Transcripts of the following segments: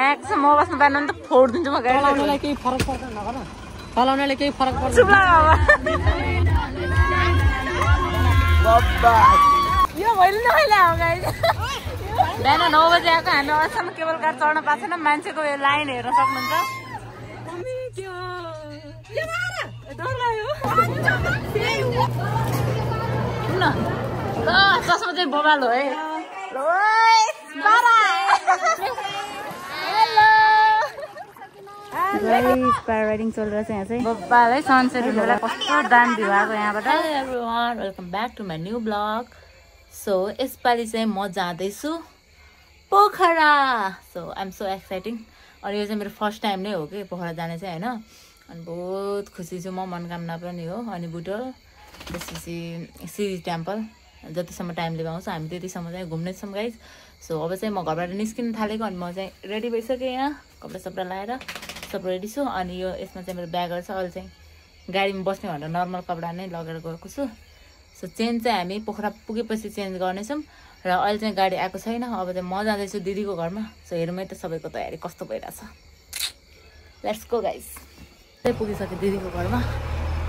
म बस्नु पाएन भने त फोडिदिन्छु म गाडी चलाउनेलाई केही फरक पर्दैन नगर चलाउनेले केही फरक पर्दैन यो मैले नखाइला हो गाइस बिहान 9 बजे आएको हामी अहिलेसम्म केबल कार चढ्न पाएको छैन मान्छेको लाइन हेर्न सक्नुहुन्छ चस्मा चाहिँ बबाल हो है प्याराग्लाइडिङ चलिरहेछ यहाँ चाहिँ बबाल है सनसेट हुने बेला कस्तो दामी भ्यू आएको यहाँबाट everyone welcome back to my new vlog so यसपालि चाहिँ म जाँदैछु Pokhara so I am so exciting अनि यो चाहिँ मेरो फर्स्ट टाइम नै हो कि पोखरा जाने चाहिँ होइन अनि बहुत खुसी छु म मनोकामना पनि हो अनि बुटोल त्यसपछि सिरी टेम्पल जतिसम्म टाइमले पाउँछ हामी त्यतिसम्म चाहिँ घुम्नेछौँ गाइज सो अब चाहिँ म घरबाट निस्किन थालेको अनि म चाहिँ रेडी भइसकेँ यहाँ कपडा सपडा लगाएर सब रेडी छु अनि यो यसमा चाहिँ मेरो ब्यागहरू छ अहिले चाहिँ गाडीमा बस्ने भनेर नर्मल कपडा नै लगेर गएको छु सो चेन्ज चाहिँ हामी पोखरा पुगेपछि चेन्ज गर्नेछौँ र अहिले चाहिँ गाडी आएको छैन अब चाहिँ म जाँदैछु दिदीको घरमा सो हेरौँ त सबैको तयारी कस्तो भइरहेछ लेट्स गो गाइज चाहिँ पुगिसक्यो दिदीको घरमा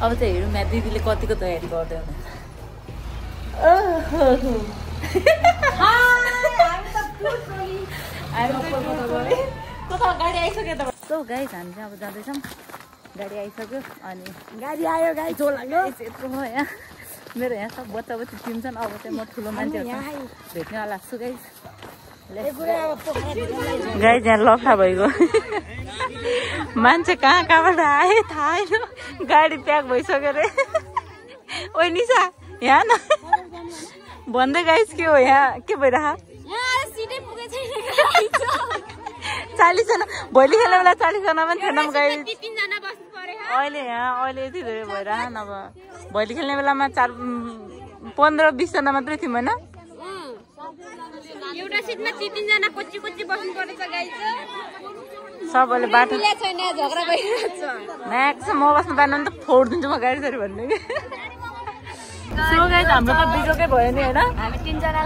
अब चाहिँ हेरौँ यहाँ दिदीले कतिको तयारी गर्दै हुनुहुन्छ गाडी आइसक्यो त सो गाइज हामी चाहिँ अब जाँदैछौँ गाडी आइसक्यो अनि गाडी आयो गाडी यत्रो यहाँ मेरो यहाँ सब बच्चा बच्ची टिम छन् अब चाहिँ म ठुलो मान्छेहरू भेट्नेवाला छु गाइज गाइज यहाँ लफडा भइगयो मान्छे कहाँ कहाँबाट आए थाहा छैन गाडी प्याक भइसक्यो अरे ओ निशा यहाँ न भन्दै गाइज के हो यहाँ के भइरह 40 जना भोलि खेल्ने बेला 40 जना पनि थिएन गाइज अहिले यति धेरै भइरह नभए भोलि खेल्ने बेलामा 15-20 जना मात्रै थियौँ होइन सबैले बाटो म्याक्स म बस्नु पाएन भने त फोडिदिन्छु म गाडी सरी भन्ने कि सो गाइस हाम्रो त बिजोकै भयो नि हैन हामी 3 जना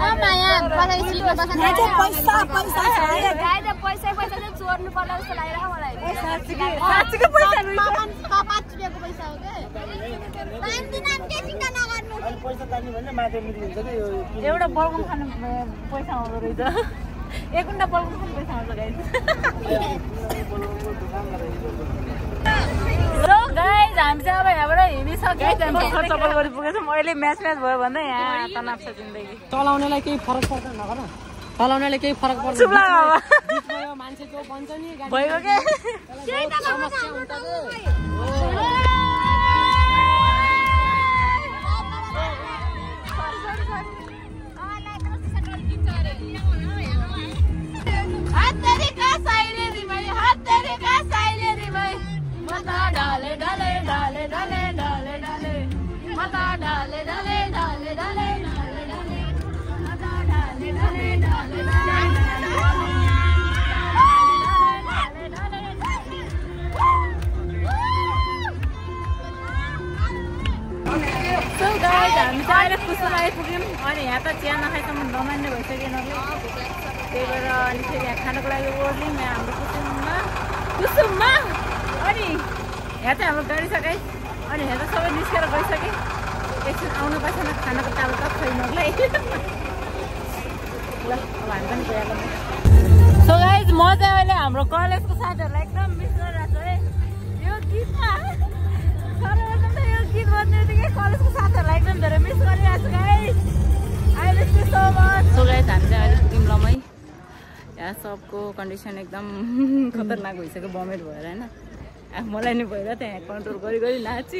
पैसा चाहिँ चोर्नु पर्ला जस्तो लागिरहेको मलाई साच्चै पैसा रुपैयाँको पैसा हो के पैसा तान्नु भने माथि मिल्छ के यो एउटा बल्गम खानु पैसा आउँदो रहेछ एक घण्टा बल्गम खानु पैसा आउँछ गाइस हेलो गाइस हामी चाहिँ अब यहाँबाट हिँडिसक्यो त्यहाँबाट चप्पल गरी पुगेछौँ अहिले म्याच भयो भन्दै यहाँ तनाव छ जिन्दगी चलाउनेलाई केही फरक पर्दैन नगर चलाउनेलाई केही फरक पर्दैन मान्छे जो बन्छ नि भयो के समस्या हुन्छ हामी चाहिँ अहिले कुसुमा आइपुग्यौँ अनि यहाँ त चिया नखाइसम्म नमान्ने भइसक्यो यिनीहरूले त्यही भएर अनि फेरि यहाँ खानको लागि ओर्ल्यौँ यहाँ हाम्रो कुसुममा अनि यहाँ चाहिँ हाम्रो गाडी छ गाइस अनि यहाँ त सबै निस्केर गइसक्यो एकछिन आउनु पर्छ न खानाको ताल त छैनलाई ल अब हामी पनि गइहालौँ सो गाइस म चाहिँ अहिले हाम्रो कलेजको साथीहरूलाई एकदम मिस गरिरहेको छु है यो गीतमा सर्वप्रथम त यो गीत बज्ने बित्तिकै कलेजको साथीहरूलाई एकदम धेरै मिस गरिरहेको छु guys I miss you so much so guys हामी चाहिँ अहिले पुग्यौँ लमै यहाँ सबको कन्डिसन एकदम खतरनाक भइसक्यो बमेट भएर होइन मलाई नै भएर त्यहाँ कन्ट्रोल गरी नाची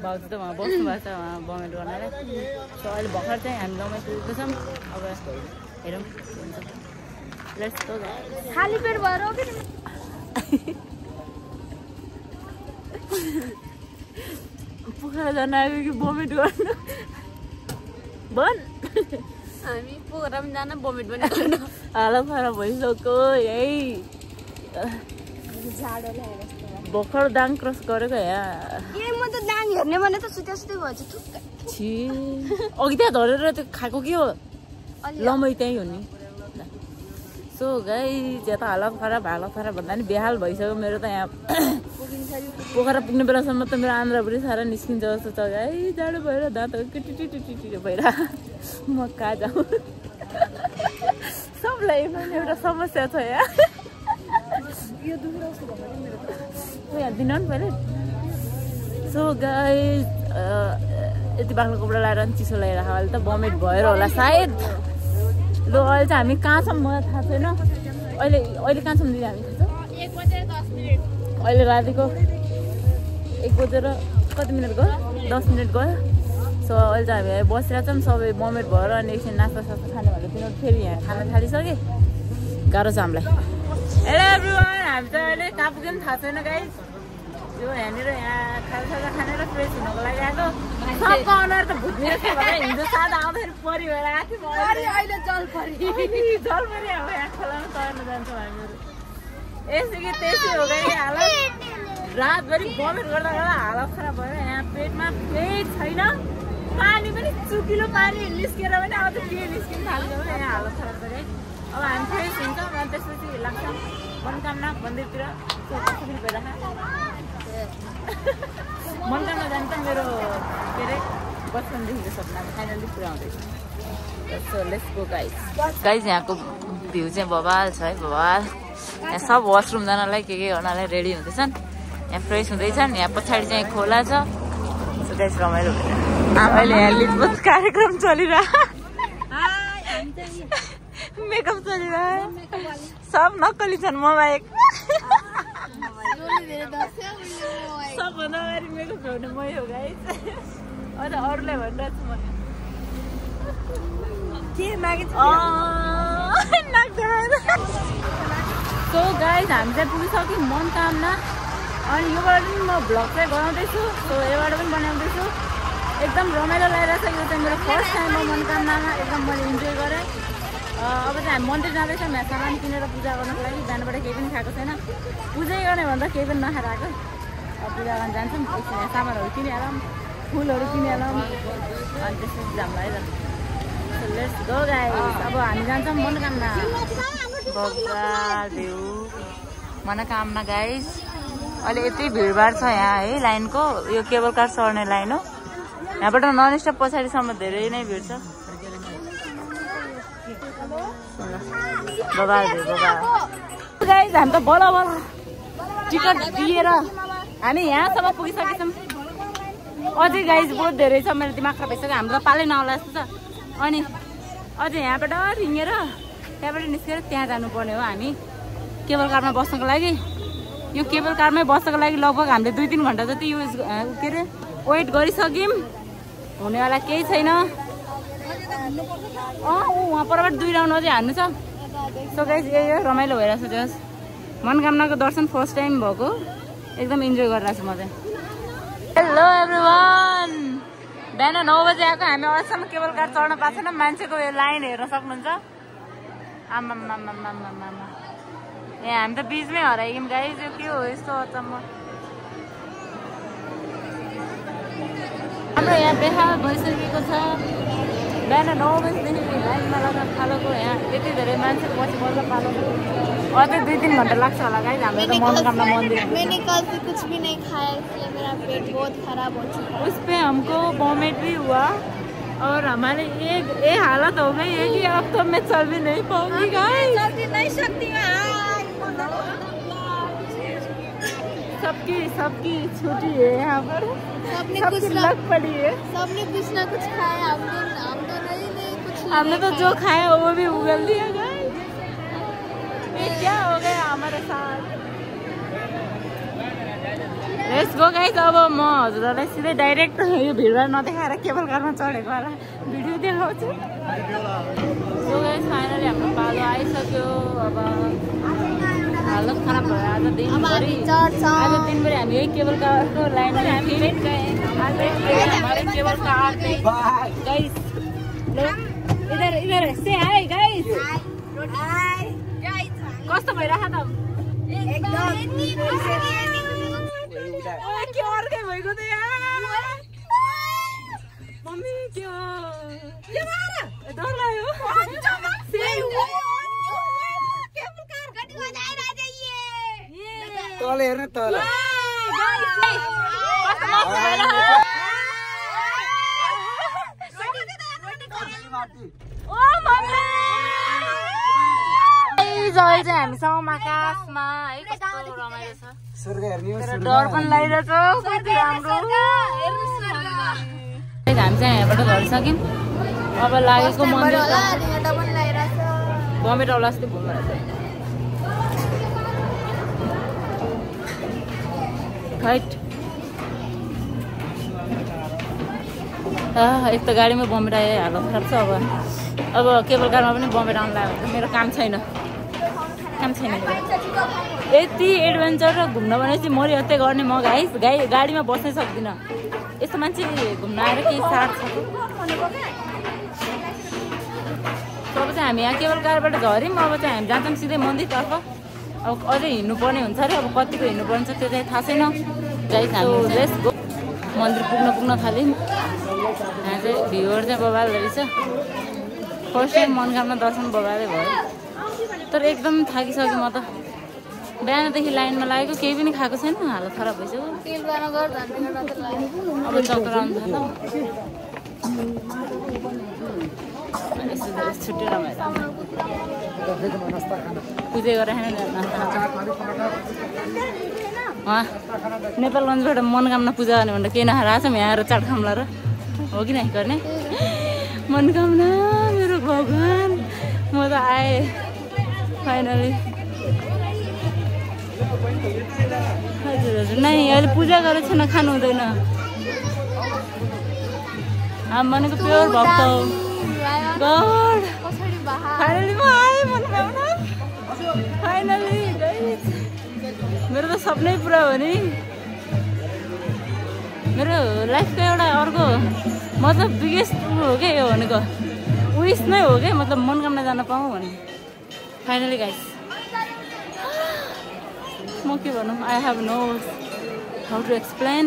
भाउजू त उहाँ बस्नु भएको छ उहाँ बमेट गर्नलाई सो अहिले भर्खर चाहिँ हामी लमै पुगेको छौँ अब हेरौँ लेट्स गो खाली पेट भएर हो कि पोखरा जान आयो कि बमेट गर्नु भन हामी पोखरा पनि जान बमेट पनि गर्नु हाला फारा भइसक्यो यही भर्खर दाङ क्रस गरेको यहाँ म त दाङ हेर्ने भने त सुत्या भएछ छि अघि त्यहाँ धरेर त्यो खाएको के हो लमै त्यही हो नि सो गाइस यहाँ त हालत खराब भन्दा नि बेहाल भइसक्यो मेरो त यहाँ पोखरा पुग्ने बेलासम्म त मेरो आन्द्राभुँडी सारा निस्किन्छ जस्तो छ गाइस जाडो भएर दाँतहरू टिटिटिटिटि भएर म कहाँ जाउँ सबलाई एउटा समस्या छ यहाँ यहाँ दिन नि पहिले सो गाइस यति बाक्लो कपडा लगाएर पनि चिसो लगाइरहेको अहिले त भमिट भएर होला सायद ल अहिले चाहिँ हामी कहाँ छौँ मलाई थाहा छैन अहिले कहाँ छौँ दिदी हामी थाहा छ 1:10 अहिले रातिको 1 बजेर कति मिनट गयो 10 मिनट गयो सो अहिले चाहिँ हामी बसिरहेको छौँ सबै भमिट भएर अनि एकछिन नास्ता सास्ता खाने भनेर तिनीहरू फेरि यहाँ खाना थालिसके गाह्रो छ हामीलाई हेलो एभ्रिवान हामी त अहिले कहाँ पुग्यो नि थाहा छैन गाइस यो यहाँनिर यहाँ खाजा खानेर फ्रेस हुनको लागि आएको सबको अनुहार त भुत्ने छ भने हिजो साथ आउँदाखेरि परि भएर आएको थियो अहिले जलपरी अब यहाँ खोलामा तर्न जान्छौँ हामीहरू यसो कि त्यसै हो गई हालत रातभरि भमिट गर्दा गर्दा हालत खराब भयो यहाँ पेटमा केही छैन पानी पनि चुकिलो पानी निस्केर पनि अब त के निस्किनु थाल्यो यहाँ हालत खराब छ है अब हामी फ्रेस हुन्छौँ अनि त्यसपछि लाग्छौँ मनोकामना मन्दिरतिर मनकामना जान्छ मेरो के अरे बचपनदेखिको सपना फाइनली पुरा हुँदैछ सो लेट्स गो गाइस यहाँको भ्यू चाहिँ बवाल छ है बवाल यहाँ सब वासरुम जानलाई के गर्नलाई रेडी हुँदैछन् यहाँ फ्रेस हुँदैछन् यहाँ पछाडि चाहिँ खोला छ सो गाइस रमाइलो अहिले यहाँ लिटबुथ कार्यक्रम चलिरहेको मेकअप चलिरहेको सब नक्कली छन् म बाहेक सबभन्दा अगाडि मेकअप ल्याउने मै हो गाइस अन्त अरूलाई भनिरहेको छु म के मागेको सो गाइस हामी चाहिँ पुगिसक्यौँ मनोकामना अनि योबाट पनि म भ्लग चाहिँ गराउँदैछु सो योबाट पनि बनाउँदैछु एकदम रमाइलो लागिरहेको छ यो चाहिँ मेरो फर्स्ट टाइम हो मनोकामनामा एकदम मैले इन्जोय गरेँ अब चाहिँ हामी मन्दिर जाँदैछौँ यहाँ सामान किनेर पूजा गर्नको लागि बिहानबाट केही पनि खाएको छैन पूजै गर्ने भन्दा केही पनि नखाएर आएको पूजा गर्न जान्छौँ एकछिन यहाँ सामानहरू किनिहालौँ फुलहरू किनिहालौँ अनि त्यसपछि जाम है लेट्स गो गाइस अब हामी जान्छौँ मनोकामना बगाल भ्यू मनोकामना गाइस अहिले यति भिडभाड छ यहाँ है लाइनको यो केबल कार चढ्ने लाइन हो यहाँबाट नन स्टप पछाडिसम्म धेरै नै भिड छ बगाल भ्यू बगाल गाइस हामी त बल टिकट दिएर हामी यहाँसम्म पुगिसकेछौँ अझै गाइस बहुत धेरै छ मेरो दिमाग खराब भइसक्यो हाम्रो त पालै नआउला जस्तो छ अनि अझै यहाँबाट हिँडेर त्यहाँबाट निस्केर त्यहाँ जानुपर्ने हो हामी केबल कारमा बस्नको लागि यो केबल कारमै बस्नको लागि लगभग हामीले 2-3 घन्टा जति युज के अरे वेट गरिसक्यौँ हुनेवाला केही छैन वहाँ परबाट 2 राउन्ड अझै हान्नु छ सो गाइस यो रमाइलो भइरहेको छ जस मनोकामनाको दर्शन फर्स्ट टाइम भएको एकदम इन्जोय गरिरहेको छु म चाहिँ हेलो एभ्रिवान बिहान 9 बजे आएको हामी अहिलेसम्म केबल कार चढ्न पाएको छैन मान्छेको यो लाइन हेर्न सक्नुहुन्छ आमा यहाँ हामी त बिचमै हराइगयौँ गाइस यो के हो यस्तो अचम्म हाम्रो यहाँ बेहाल भइसकेको छ बिहान 9 बजीदेखि लाइनमा लाग्न थालेको यहाँ यति धेरै मान्छे पछि बल्ल पालेको अझै 2-3 घन्टा लाग्छ होला गाइस हाम्रो त मनोकामना मन्दिर मैंने कल से कुछ भी नहीं खाया इसलिए मेरा पेट बहुत खराब हो चुका है उस पे हमको वॉमिट भी हुआ और हमारे ये हालत हो गई है कि अब तो मैं चल भी नहीं पाऊंगी गाइस चल भी नहीं सकती सबकी छुट्टी है यहाँ पर सबने कुछ लग पड़ी है सबने कुछ ना कुछ खाया हम तो नहीं कुछ हमने तो जो खाया वो भी उगल दिया गाइस ये क्या हो गया हमारे साथ लेट्स गो गाइस अब म हजुरलाई सिधै डाइरेक्ट यो भिडभाड नदेखाएर केबल कारमा चढेको वाला भिडियो देखाउँछु सो गाइस फाइनली हाम्रो पालो आइसक्यो अब हालत खराब भयो आज दिनभरि हामी यही केबल कारको लाइनमा हामी वेट गए हमारे केबल कार गाइस इधर से हाय गाइस कस्तो भइरहेको त एकदम के अर्कै भइगयो त यार मम्मी के हो डर लाग्यो तल हेर्नु तल जहिले चाहिँ हामीसँग आकाशमा है कस्तो रमाइलो छ स्वर्ग हेर्ने हो डर पनि लागिरहेछ कति राम्रो हामी चाहिँ यहाँबाट झरिसक्यौँ अब लागेको मन्दिर बमेट औला जस्तै घुमेर खैट एक त गाडीमा बमेट आयो हालत खराब छ अब केबल कारमा पनि बमेट आउनु लाग्यो भने मेरो काम छैन यति एडभेन्चर र घुम्न भनेपछि मरि हत्या गर्ने म गाडीमा बस्नै सक्दिनँ यस्तो मान्छे घुम्न आएर केही साथ छ तब चाहिँ हामी यहाँ केवल कारबाट झऱ्यौँ अब चाहिँ हामी जान्छौँ सिधै मन्दिरतर्फ अब अझै हिँड्नुपर्ने हुन्छ अरे अब कतिको हिँड्नुपर्ने छ त्यो चाहिँ थाहा छैन गाइस हामी लेट्स गो मन्दिर पुग्न थाल्यौँ यहाँ चाहिँ भ्यूहरू चाहिँ बबाल रहेछ फर्स्ट टाइम मनोकामना दर्शन बबालै भयो तर एकदम थाकिसक्यो म त बिहानदेखि लाइनमा लागेको केही पनि खाएको छैन हालत खराब भइसक्यो अब चक्कर आउनु थाल्यो छुट्टै रमाइलो पूजा गरेर नेपालगञ्जबाट मनोकामना पूजा गर्ने भनेर केही नखाएर छ यहाँ आएर चाट खाम्ला र हो कि नै गर्ने मनोकामना मेरो भगवान् म त आएँ फाइनली हजुर हजुर नै अहिले पूजा गरेर छैन खानु हुँदैन हामी भनेको प्योर भक्त हो गड फाइनली म आएँ मनोकामना फाइनली मेरो त सपनै पुरा हो नि मेरो लाइफको एउटा अर्को मतलब बिगेस्ट हो क्या यो भनेको विस नै हो क्या मतलब मनोकामना जान पाऊँ भने फाइनली गाइस म के भनौँ I have no how to explain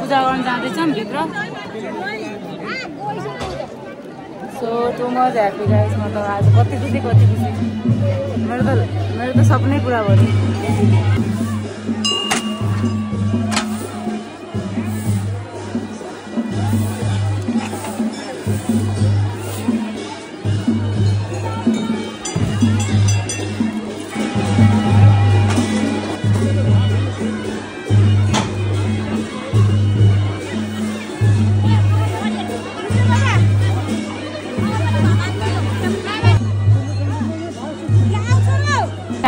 पूजा गर्न जाँदैछौँ भित्र so too much happy guys म त आज कति खुसी मेरो त सपनै पुरा भयो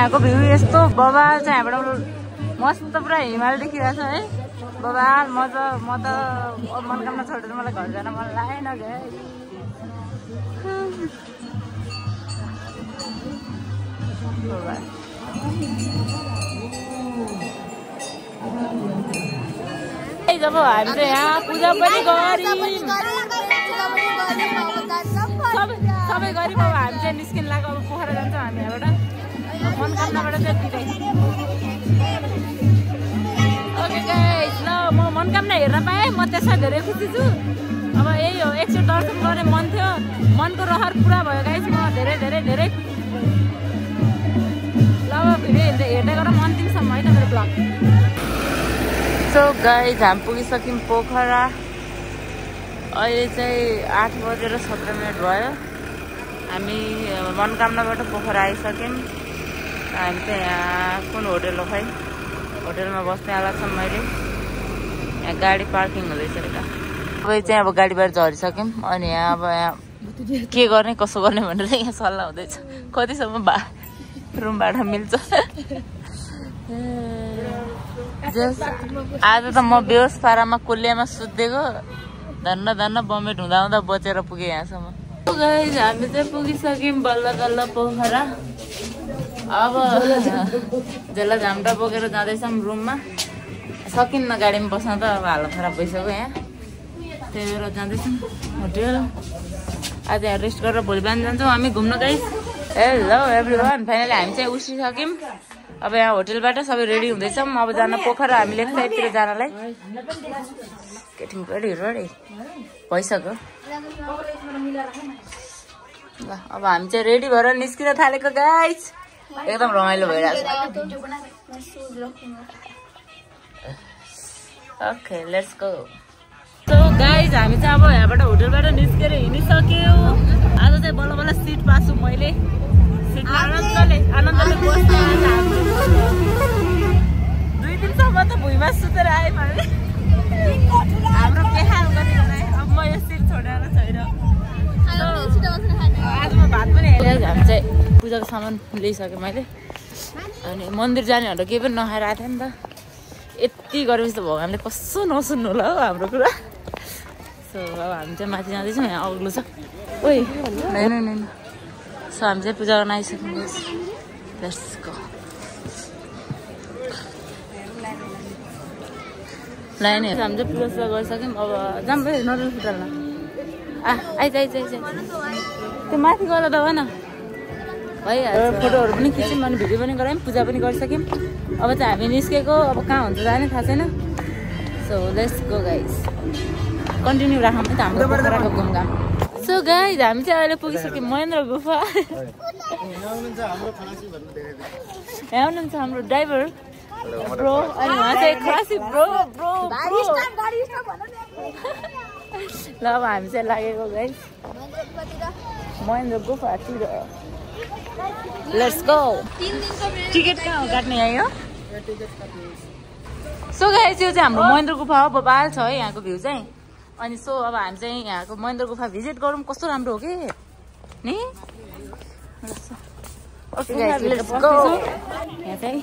यहाँको भ्यू यस्तो बबाल चाहिँ यहाँबाट मस्त पुरा हिमाल देखिरहेछ है बबाल म त मनोकामना छोडेर मलाई घर जान मन लागेन जब हामी चाहिँ यहाँ पूजा पनि गऱ्यौँ सबै गऱ्यौँ अब हामी चाहिँ निस्किन लाग्यो अब पोखरा जान्छौँ हामी यहाँबाट मनोकामनाबाट चाहिँ बिदाइ ओके गाइस ल म मनोकामना हेर्न पाएँ म त्यसमा धेरै खुसी छु अब यही हो एकचोटि दर्शन गर्ने मन थियो मनको रहर पुरा भयो गाइस म धेरै धेरै धेरै ल अब भिडियो हेर्दै गरौँ अन्तिमसम्म है त मेरो ब्लग सो गाइस हामी पुगिसक्यौँ पोखरा अहिले चाहिँ 8:17 भयो हामी मनोकामनाबाट पोखरा आइसक्यौँ हामी चाहिँ यहाँ कुन होटल हो खै होटलमा बस्ने आला छौँ मैले यहाँ गाडी पार्किङ हुँदैछ यता अब चाहिँ अब गाडीबाट झरिसक्यौँ अनि यहाँ अब यहाँ के गर्ने कसो गर्ने भनेर यहाँ सल्लाह हुँदैछ कतिसम्म रुम भाडा मिल्छ आज त म बेहोस पारामा कुल्लियामा सुत्देको धन्न बमेट हुँदा हुँदा बचेर पुगेँ यहाँसम्म। गाइस हामी चाहिँ पुगिसक्यौँ बल्ल बल्ल पोखरा। अब जेला झाम्टा बोकेर जाँदैछौँ रुममा। सकिन्न गाडीमा बस्न त अब हालत खराब भइसक्यो यहाँ, त्यही भएर जाँदैछौँ होटेल। आज यहाँ रेस्ट गरेर भोलि बिहान जान्छौँ हामी घुम्न गाइस। हेलो एभ्रिवान, फाइनली हामी चाहिँ उठिसक्यौँ। अब यहाँ होटेलबाट सबै रेडी हुँदैछौँ अब जान पोखरा हामी लेफ्ट साइडतिर जानलाई। गेटिङ रेडी भइसक्यो। ल अब हामी चाहिँ रेडी भएर निस्किन थालेको गाइस। एकदम रमाइलो भइरहेको छ। Okay let's go. So guys हामी चाहिँ अब यहाँबाट होटेलबाट निस्केर हिँडिसक्यौँ। आज चाहिँ बल्ल बल्ल सिट पाछु मैले। सिटमा आनन्दले बस्नु। 2 दिनसम्म त भुइँमा सुतेर आएँ मैले। हाम्रो के हाल गर्ने अब म यो सिट छोडेर छैन। आज म भात पनि हेरेर हामी चाहिँ पूजाको सामान ल्याइसकेँ मैले। अनि मन्दिर जाने भनेर केही पनि नखाएर आएको थियो नि त। यति गरेपछि त भगवान्ले कसो नसुन्नु होला हौ हाम्रो कुरा। सो अब हामी चाहिँ माथि जाँदैछौँ। यहाँ अग्लो छ। ओइ होइन। सो हामी चाहिँ पूजा गर्न आइसक्यौँ। Let's go. लाइन हामी चाहिँ पूजा गरिसक्यौँ। अब जाऊँ भाइ नरियल फुटाल्न। आइज त्यो माथि गएर त भन भइहाल्छ। फोटोहरू पनि खिच्यौँ अनि भिडियो पनि गरायौँ, पूजा पनि गरिसक्यौँ। अब चाहिँ हामी निस्केको। अब कहाँ हुन्छ जाने थाहा छैन। So let's go guys. Continue राखौँ है त हाम्रो पोखराको घुमघाम। सो गाइस हामी चाहिँ अहिले पुगिसक्यौँ महेन्द्र गुफा। यहाँ हुनुहुन्छ हाम्रो ड्राइभर ब्रो। अनि उहाँ चाहिँ खलासी ब्रो। ल अब हामी चाहिँ लागेको गाइस महेन्द्र गुफातिर। Let's go. टिकट कहाँ हो काट्ने आयो? सो गाइस यो चाहिँ हाम्रो महेन्द्र गुफा हो। बबाल छ है यहाँको भ्यू चाहिँ। अनि सो अब हामी चाहिँ यहाँको महेन्द्र गुफा भिजिट गरौँ। कस्तो राम्रो हो कि नि। Okay guys let's go. यहाँ चाहिँ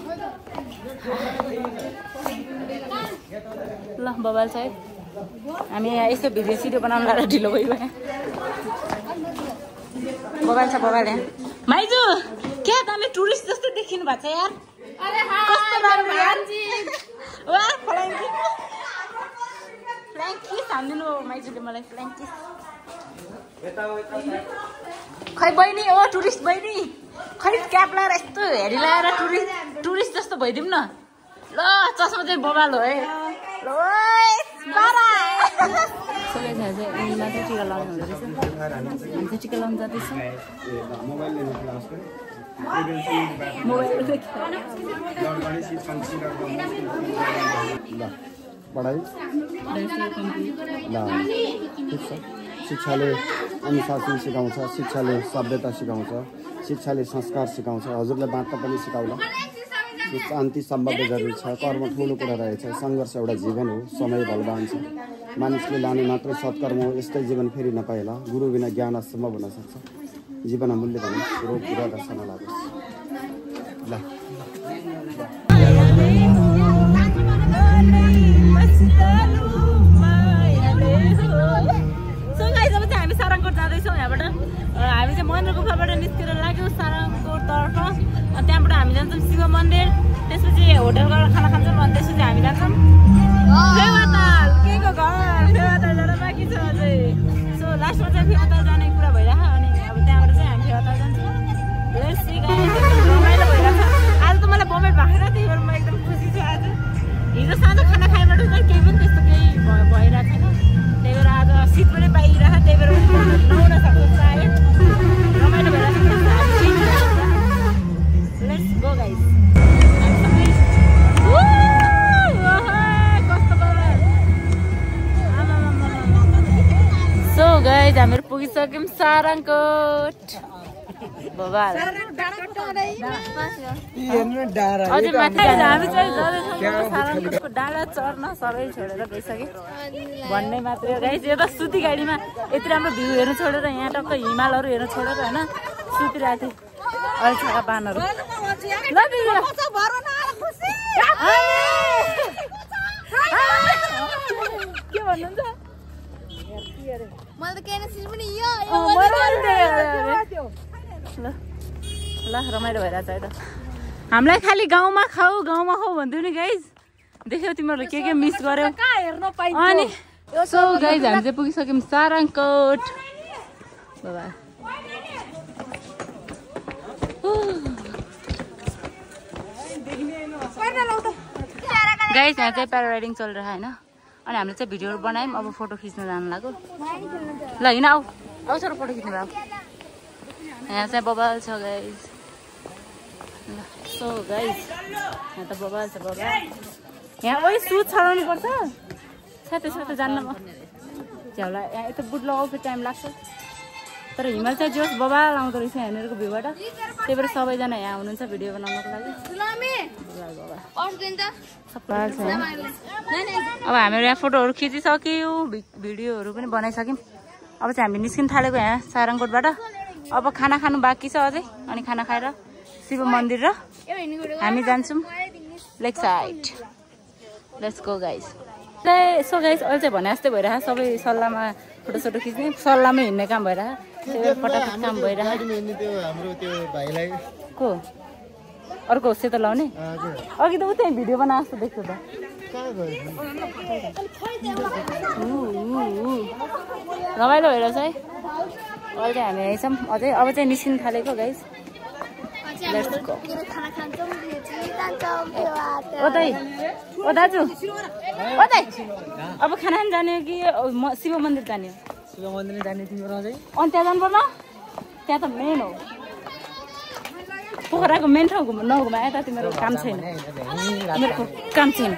ल बबाल छ है। हामी यहाँ यस्तो भिडियो सिडियो बनाउनु लगाएर ढिलो भइगयो। बबाल छ बबाल यहाँ। माइजू क्या तपाईँ टुरिस्ट जस्तो देखिनु भएको छ यार। कस्तो राम्रो यार। वाह फ्ल्याङ्किस हानिदिनु माइजूले मलाई फ्ल्याङ्किस। खै बहिनी ओ टुरिस्ट बहिनी खै क्याप लगाएर यस्तो हेरी लगाएर टुरिस्ट जस्तो भइदिउँ न। ल चस्मा चाहिँ बबाल हो है। ल सबै थाहा छ यिनीमा चाहिँ टिका लगाउनु हुँदो रहेछ। हामी चाहिँ टिका लगाउनु जाँदैछौँ। शिक्षाले अनुशासन सिकाउँछ, शिक्षाले सभ्यता सिकाउँछ, शिक्षाले संस्कार सिकाउँछ। हजुरलाई बाँड्न पनि सिकाउला। शान्ति सम्बन्ध जरुरी छ। कर्म ठुलो कुरा रहेछ। सङ्घर्ष एउटा जीवन हो। समय बलवान छ। मानिसले लाने मात्रै सत्कर्म हो। यस्तै जीवन फेरि नपाइला। गुरु बिना ज्ञान असम्भव हुन सक्छ। जीवन अमूल्य भने रोग कुरा दर्शन लागोस्। ल हामी सारङकोट जाँदैछौँ। यहाँबाट हामी चाहिँ महेन्द्र गुफाबाट निस्केर लाग्यौँ सारङकोट तर्फ। त्यहाँबाट हामी जान्छौँ शिव मन्दिर। त्यसपछि होटल गएर खाना खान्छौँ। अनि त्यसपछि हामी जान्छौँ फेवाताल केको घर। फेवाताल जान बाँकी छ अझै। सो लास्टमा चाहिँ फेवाताल जाने कुरा भइरहेको। अनि अब त्यहाँबाट चाहिँ हामी फेवाताल जान्छौँ। रमाइलो भइरहेको छ। आज त मलाई बमेट भागेर त्यही भएर म एकदम खुसी छु। आज हिजो साँझ खाना खाएबाट चाहिँ केही पनि त्यस्तो केही भइरहेको छैन। त्यही भएर आज सिट पनि पाइरहेको। त्यही भएर नहुन सक्छ सायद। रमाइलो भइरहेको छ। Let's go guys. So guys हामीहरू पुगिसक्यौँ सारङकोट। बबाल अझै माथि हामी चाहिँ जाँदैछौँ सारङकोटको डाँडा चढ्न। सबै छोडेर गइसक्यो भन्ने मात्रै हो गाइस। यो त सुती गाडीमा यति राम्रो भ्यू हेर्नु छोडेर यहाँ टक्क हिमालहरू हेर्नु छोडेर होइन सुतिरहेको थिएँ। अहिले छाका पानहरू ल के भन्नुहुन्छ मलाई त केनेसिस पनि यो ल ल रमाइलो भइरहेछ है त हामीलाई खाली गाउँमा खाऊ भन्थ्यौ नि गाइज देख्यौ तिमीहरूले के मिस गर्यौ अनि सो गाइज हामी चाहिँ पुगिसक्यौँ सारङकोट बाबा गाइज यहाँ चाहिँ प्याराग्लाइडिङ चलिरहेको होइन अनि हामीले चाहिँ भिडियोहरू बनायौँ अब फोटो खिच्न जानु लाग्यो ल हिँड आऊ छोरो फोटो खिच्नु भयो यहाँ चाहिँ बबाल छ गाइज ल सो गाइज यहाँ त बबाल छ बबाल यहाँ ओइ सुज छराउनु पर्छ त्यसो त जान्न म झ्याउला यहाँ यता बुट लगाउ फेरि टाइम लाग्छ तर हिमाल चाहिँ जोस् बबाल आउँदो रहेछ यहाँनिरको भ्यूबाट त्यही भएर सबैजना यहाँ हुनुहुन्छ भिडियो बनाउनको लागि अब हामीहरू यहाँ फोटोहरू खिचिसक्यौँ भिडियोहरू पनि बनाइसक्यौँ अब चाहिँ हामी निस्किन थालेको यहाँ सारङकोटबाट अब खाना खानु बाँकी छ अझै अनि खाना खाएर शिव मन्दिर र हामी जान्छौँ lake side let's go guys so guys अहिले चाहिँ भने जस्तै भइरहेको सबै सल्लाहमा फोटोसोटो खिच्ने सल्लाहमै हिँड्ने काम भइरहेको फटाफट काम भइरहेको को अर्को सेतो लाउने अघि त उतै भिडियो बना जस्तो देख्छु त रमाइलो भइरहेछ है अहिले चाहिँ हामी आइछौँ अझै अब चाहिँ निस्किन थालेको गाइज ओ दाजु अब खाना खान जाने कि शिव मन्दिर जाने शिव मन्दिर जाने तिम्रो अझै अनि त्यहाँ जानु पर्न त्यहाँ त मेन हो पोखराको मेन ठाउँ नघुमा यता तिम्रो काम छैन तिमीहरूको काम छैन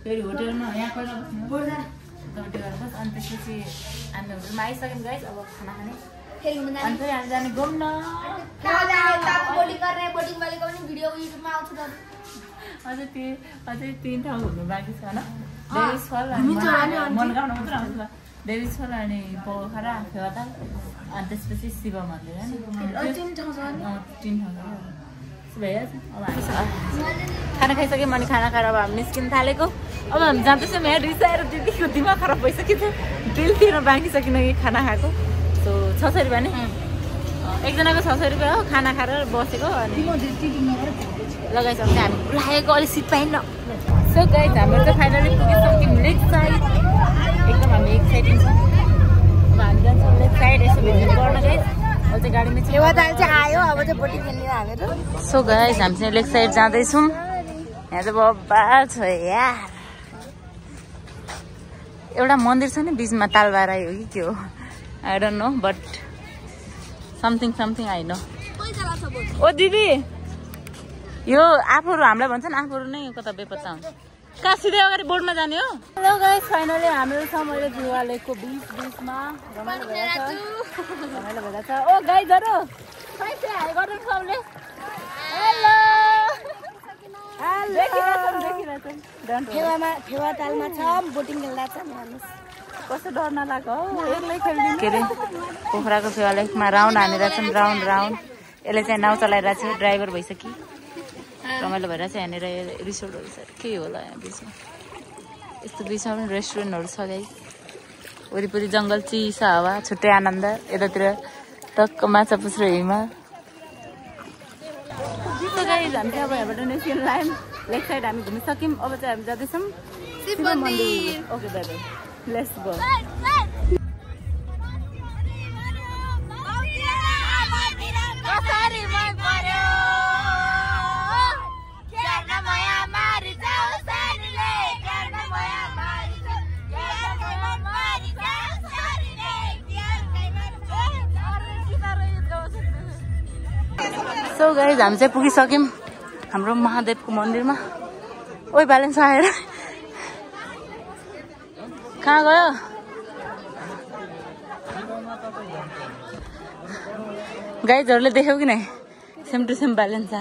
फेरि होटेलमा यहाँ अनि त्यसपछि हामी होटेलमा आइसक्यौँ गाइस अब खाना खाने अनि फेरि हामी जाने घुम्न अझै 3 ठाउँ घुम्नु बाँकी छ होइन देवीस फल अनि मनगाउँ मात्र आउँछ देवीस फल अनि पोखरा फेवाताल अनि त्यसपछि शिव मन्दिर होइन 3 ठाउँ भइहाल्छ अब हामी खाना खाइसक्यौँ अनि खाना खाएर अब हामी निस्किन थालेको अब हामी जाँदैछौँ यहाँ रिसाएर दिदीको दिमाग खराब भइसकेको थियो बिल तिर्न बाँकी छ किनकि खाना खाएको सो 600 रुपियाँ नि एकजनाको 600 रुपियाँ हो खाना खाएर बसेको अनि लगाइसक्यो हामी लागेको अलिक सिट पाइन्न सो गाइस हाम्रो चाहिँ फाइनली पुगिसक्यौँ लेक साइड एकदम हामी एक्साइटेड छौँ अब हामी जान्छौँ लेक साइड यसो भिजिट गर्न गाइस अब चाहिँ गाडीमा चाहिँ आयो अब चाहिँ बोटिङ खेल्ने हामीहरू सो गाइस हामी चाहिँ लेक साइड जाँदैछौँ यहाँ चाहिँ बब्बा छ यार एउटा मन्दिर छ नि बिचमा तालबाराई हो कि के हो I don't know but something I know ओ दिदी यो आफूहरू हामीलाई भन्छन् आफूहरू नै कता बेपत्ता हुन्छ कहाँ सिधै अगाडि बोर्डमा जाने हो हेलो गाइस फाइनली हामीहरू छ मैले जुवा लेकको बिचमा रमाइलो भइरहेछ ओ गाइजहरू हाई गर्नु सबले हेलो फेवातालमा छ बोटिङ खेल्दा छ कस्तो डर नलाग्यो हो एक्लै खेल्दिनु के अरे पोखराको फेवा लेकमा राउन्ड हानिरहेको छन् राउन्ड यसले चाहिँ नाउ चलाइरहेको छ ड्राइभर भइसक्यो रमाइलो भइरहेछ यहाँनिर रिसोर्टहरू छ के होला यहाँ बिचमा यस्तो बिचमा पनि रेस्टुरेन्टहरू छ गाइस वरिपरि जङ्गल चिसा हावा छुट्टै आनन्द यतातिर टक्क माछा पुछ्रो हिमा गाइस हामी चाहिँ अब यहाँबाट निस्किन लायौँ लेक साइड हामी घुमिसक्यौँ अब चाहिँ हामी जाँदैछौँ शिव मन्दिर okay by by let's go so guys हामी चाहिँ पुगिसक्यौँ हाम्रो महादेवको मन्दिरमा ओइ ब्यालेन्स आएर कहाँ गयो गाइजहरूले देख्यौ कि नै same to same balance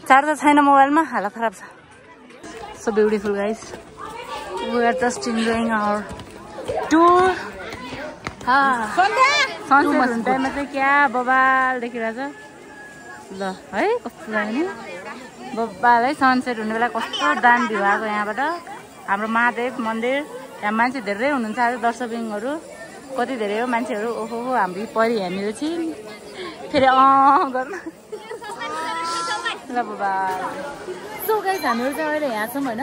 charger छैन मोबाइलमा हालत खराब छ so beautiful guys we are just enjoying our tour sunset हुने टाइममा चाहिँ क्या बबाल देखिरहेछ ल है कस्तो लाग्यो नि बबाल है सनसेट हुने बेला कस्तो दामी भ्यू आएको यहाँबाट हाम्रो महादेव मन्दिर यहाँ मान्छे धेरै हुनुहुन्छ आज दर्शकहरू कति धेरै हो मान्छेहरू ओहो हाम्रो परि यहाँनिर चाहिँ फेरि गर्नु ल बबाल सो गाइस हामीहरू चाहिँ अहिले यहाँ छौँ होइन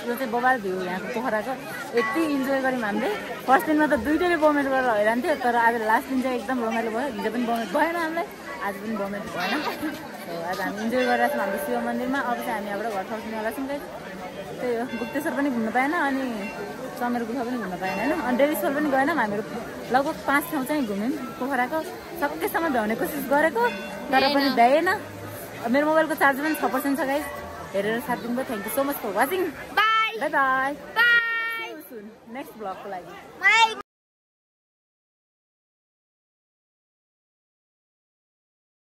यो चाहिँ बबाल भ्यू यहाँको पोखराको यति इन्जोय गऱ्यौँ हामीले फर्स्ट दिनमा त दुइटैले बमेन्ट गरेर हैरान थियो तर आज लास्ट दिन चाहिँ एकदम रमाइलो भयो हिजो पनि बमेन्ट भएन हामीलाई आज पनि बमेन्ट भएन आज हामी इन्जोय गरिरहेको छौँ हाम्रो शिव मन्दिरमा अब चाहिँ हामी यहाँबाट घर फर्किनेवाला छौँ गाइस त्यही हो गुप्तेश्वर पनि घुम्नु पाएन अनि चमेर गुफा पनि घुम्नु पाएन होइन अनि डेलिस्वर पनि गएनौँ हामीहरू लगभग 5 ठाउँ चाहिँ घुम्यौँ पोखराको सकेसम्म भ्याउने कोसिस गरेको तर पनि भ्याएन मेरो मोबाइलको चार्ज पनि 6% छ गाइस हेरेर साथ दिनुभयो thank you so much for watching bye bye bye next ब्लगको लागि